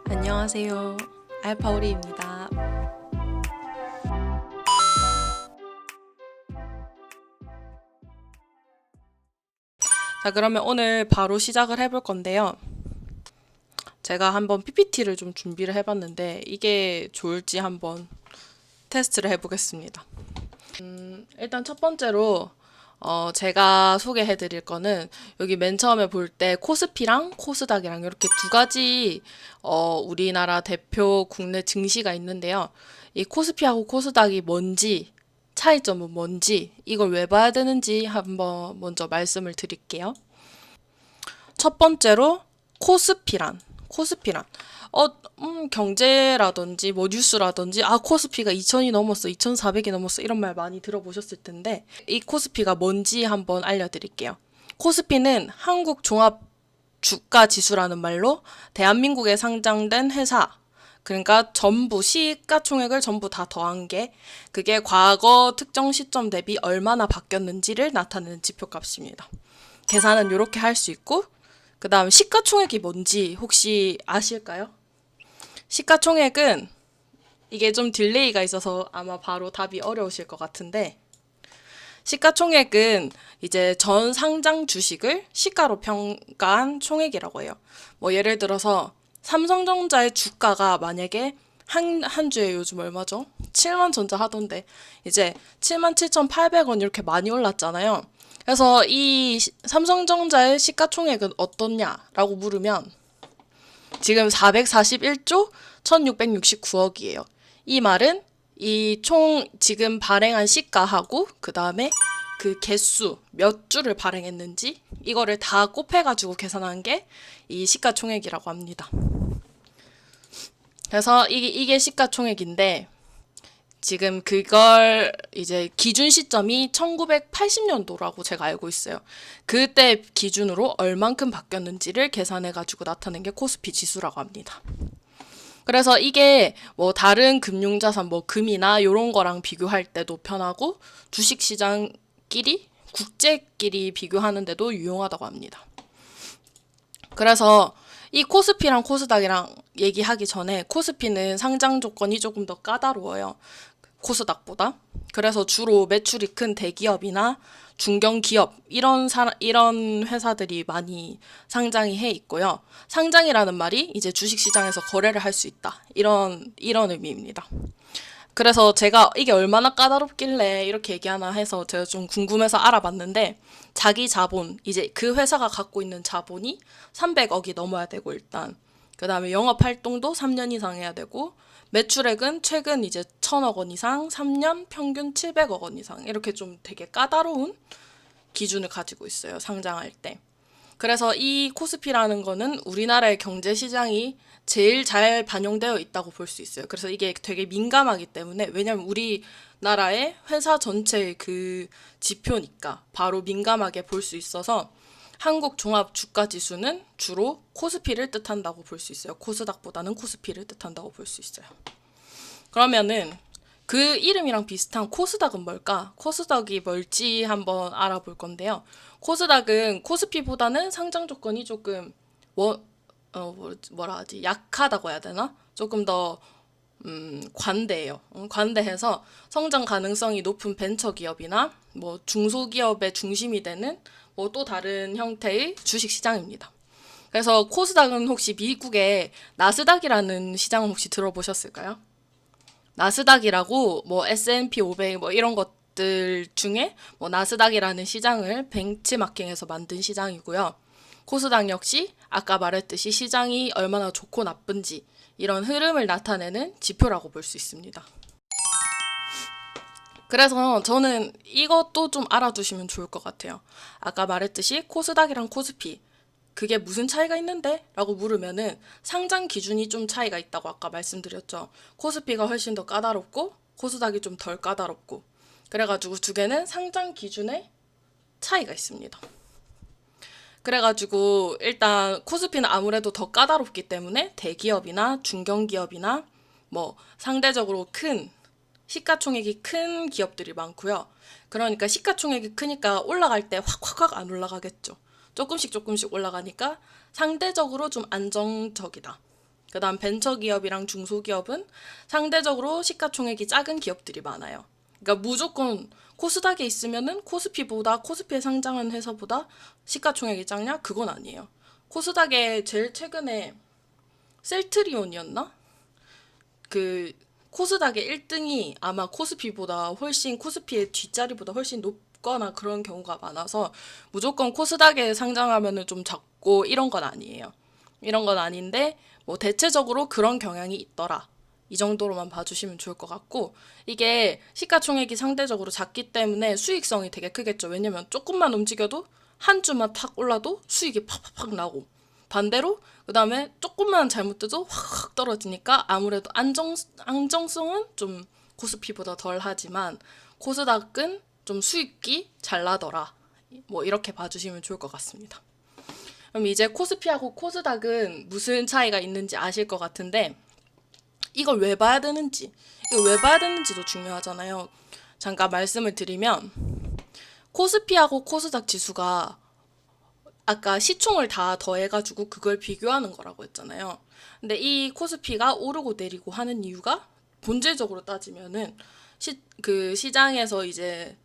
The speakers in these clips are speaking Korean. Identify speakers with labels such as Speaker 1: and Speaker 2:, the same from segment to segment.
Speaker 1: 안녕하세요. 알파오리입니다. 자, 그러면 오늘 바로 시작을 해볼 건데요. 제가 한번 PPT를 좀 준비를 해봤는데 이게 좋을지 한번 테스트를 해보겠습니다. 일단 첫 번째로 제가 소개해드릴 거는 여기 맨 처음에 볼 때 코스피랑 코스닥이랑 이렇게 두 가지 우리나라 대표 국내 증시가 있는데요. 이 코스피하고 코스닥이 뭔지, 차이점은 뭔지, 이걸 왜 봐야 되는지 한번 먼저 말씀을 드릴게요. 첫 번째로 코스피란 경제라든지 뭐 뉴스라든지 코스피가 2000이 넘었어, 2400이 넘었어 이런 말 많이 들어보셨을 텐데 이 코스피가 뭔지 한번 알려드릴게요. 코스피는 한국 종합 주가 지수라는 말로 대한민국에 상장된 회사, 그러니까 전부 시가총액을 전부 다 더한 게 그게 과거 특정 시점 대비 얼마나 바뀌었는지를 나타내는 지표값입니다. 계산은 이렇게 할 수 있고, 그 다음 시가총액이 뭔지 혹시 아실까요? 시가총액은 이게 좀 딜레이가 있어서 아마 바로 답이 어려우실 것 같은데, 시가총액은 이제 전 상장 주식을 시가로 평가한 총액이라고 해요. 뭐 예를 들어서 삼성전자의 주가가 만약에 한 주에 요즘 얼마죠? 7만 전자 하던데 이제 77,800원 이렇게 많이 올랐잖아요. 그래서 이 삼성전자의 시가총액은 어떻냐라고 물으면 지금 441조 1669억이에요. 이 말은 이 총 지금 발행한 시가하고 그 다음에 그 개수 몇 주를 발행했는지 이거를 다 곱해가지고 계산한 게 이 시가총액이라고 합니다. 그래서 이게 시가총액인데 지금 그걸 이제 기준 시점이 1980년도라고 제가 알고 있어요. 그때 기준으로 얼만큼 바뀌었는지를 계산해가지고 나타낸 게 코스피 지수라고 합니다. 그래서 이게 뭐 다른 금융자산 뭐 금이나 요런 거랑 비교할 때도 편하고 주식시장끼리 국제끼리 비교하는데도 유용하다고 합니다. 그래서 이 코스피랑 코스닥이랑 얘기하기 전에 코스피는 상장 조건이 조금 더 까다로워요. 코스닥보다. 그래서 주로 매출이 큰 대기업이나 중견기업 이런 회사들이 많이 상장이 해 있고요. 상장이라는 말이 이제 주식시장에서 거래를 할 수 있다. 이런 의미입니다. 그래서 제가 이게 얼마나 까다롭길래 이렇게 얘기하나 해서 제가 좀 궁금해서 알아봤는데 자기 자본, 이제 그 회사가 갖고 있는 자본이 300억이 넘어야 되고 일단 그 다음에 영업 활동도 3년 이상 해야 되고 매출액은 최근 이제 1000억 원 이상, 3년 평균 700억 원 이상 이렇게 좀 되게 까다로운 기준을 가지고 있어요, 상장할 때. 그래서 이 코스피라는 거는 우리나라의 경제 시장이 제일 잘 반영되어 있다고 볼 수 있어요. 그래서 이게 되게 민감하기 때문에, 왜냐면 우리나라의 회사 전체의 그 지표니까 바로 민감하게 볼 수 있어서 한국 종합 주가 지수는 주로 코스피를 뜻한다고 볼 수 있어요. 코스닥보다는 코스피를 뜻한다고 볼 수 있어요. 그러면은 그 이름이랑 비슷한 코스닥은 뭘까? 코스닥이 뭘지 한번 알아볼 건데요. 코스닥은 코스피보다는 상장 조건이 조금 뭐라 하지? 약하다고 해야 되나? 조금 더 관대해요. 관대해서 성장 가능성이 높은 벤처기업이나 뭐 중소기업의 중심이 되는 뭐 또 다른 형태의 주식시장입니다. 그래서 코스닥은 혹시 미국의 나스닥이라는 시장은 혹시 들어보셨을까요? 나스닥이라고 뭐 S&P 500 뭐 이런 것들 중에 뭐 나스닥이라는 시장을 벤치마킹해서 만든 시장이고요. 코스닥 역시 아까 말했듯이 시장이 얼마나 좋고 나쁜지 이런 흐름을 나타내는 지표라고 볼 수 있습니다. 그래서 저는 이것도 좀 알아두시면 좋을 것 같아요. 아까 말했듯이 코스닥이랑 코스피 그게 무슨 차이가 있는데? 라고 물으면은 상장 기준이 좀 차이가 있다고 아까 말씀드렸죠. 코스피가 훨씬 더 까다롭고 코스닥이 좀 덜 까다롭고, 그래가지고 두 개는 상장 기준에 차이가 있습니다. 그래가지고 일단 코스피는 아무래도 더 까다롭기 때문에 대기업이나 중견기업이나 뭐 상대적으로 큰 시가총액이 큰 기업들이 많고요. 그러니까 시가총액이 크니까 올라갈 때 확 안 올라가겠죠. 조금씩 올라가니까 상대적으로 좀 안정적이다. 그다음 벤처기업이랑 중소기업은 상대적으로 시가총액이 작은 기업들이 많아요. 그러니까 무조건 코스닥에 있으면은 코스피에 상장한 회사보다 시가총액이 작냐? 그건 아니에요. 코스닥에 제일 최근에 셀트리온이었나? 그 코스닥의 1등이 아마 코스피의 뒷자리보다 훨씬 높거나 그런 경우가 많아서 무조건 코스닥에 상장하면은 좀 작고 이런 건 아니에요. 이런 건 아닌데 뭐 대체적으로 그런 경향이 있더라. 이 정도로만 봐주시면 좋을 것 같고, 이게 시가총액이 상대적으로 작기 때문에 수익성이 되게 크겠죠. 왜냐면 조금만 움직여도 한 주만 탁 올라도 수익이 팍팍팍 나고, 반대로 그 다음에 조금만 잘못돼도 확 떨어지니까 아무래도 안정성은 좀 코스피보다 덜 하지만 코스닥은 좀 수익이 잘 나더라. 뭐 이렇게 봐주시면 좋을 것 같습니다. 그럼 이제 코스피하고 코스닥은 무슨 차이가 있는지 아실 것 같은데, 이걸 왜 봐야 되는지, 이거 왜 봐야 되는지도 중요하잖아요. 잠깐 말씀을 드리면, 코스피하고 코스닥 지수가 아까 시총을 다 더해가지고 그걸 비교하는 거라고 했잖아요. 근데 이 코스피가 오르고 내리고 하는 이유가 본질적으로 따지면은 그 시장에서 이제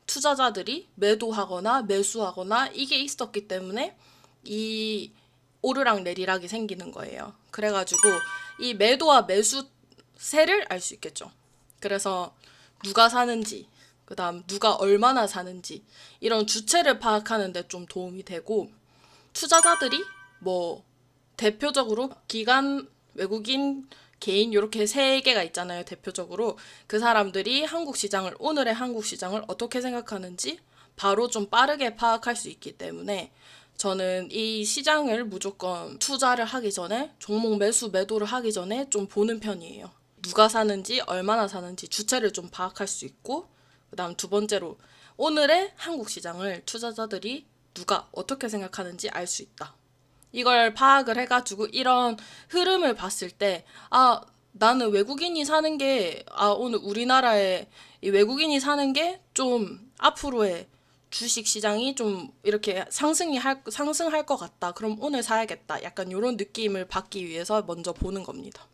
Speaker 1: 투자자들이 매도하거나 매수하거나 이게 있었기 때문에 이 오르락 내리락이 생기는 거예요. 그래가지고 이 매도와 매수세를 알 수 있겠죠. 그래서 누가 사는지, 그 다음 누가 얼마나 사는지 이런 주체를 파악하는 데 좀 도움이 되고, 투자자들이 뭐 대표적으로 기관, 외국인, 개인 이렇게 세 개가 있잖아요. 대표적으로 그 사람들이 오늘의 한국 시장을 어떻게 생각하는지 바로 좀 빠르게 파악할 수 있기 때문에 저는 이 시장을 무조건 투자를 하기 전에, 종목 매도를 하기 전에 좀 보는 편이에요. 누가 사는지, 얼마나 사는지 주체를 좀 파악할 수 있고, 그 다음 두 번째로 오늘의 한국 시장을 투자자들이 누가 어떻게 생각하는지 알 수 있다. 이걸 파악을 해가지고 이런 흐름을 봤을 때, 나는 외국인이 사는 게, 오늘 우리나라에 이 외국인이 사는 게 좀 앞으로의 주식 시장이 좀 이렇게 상승할 것 같다. 그럼 오늘 사야겠다. 약간 이런 느낌을 받기 위해서 먼저 보는 겁니다.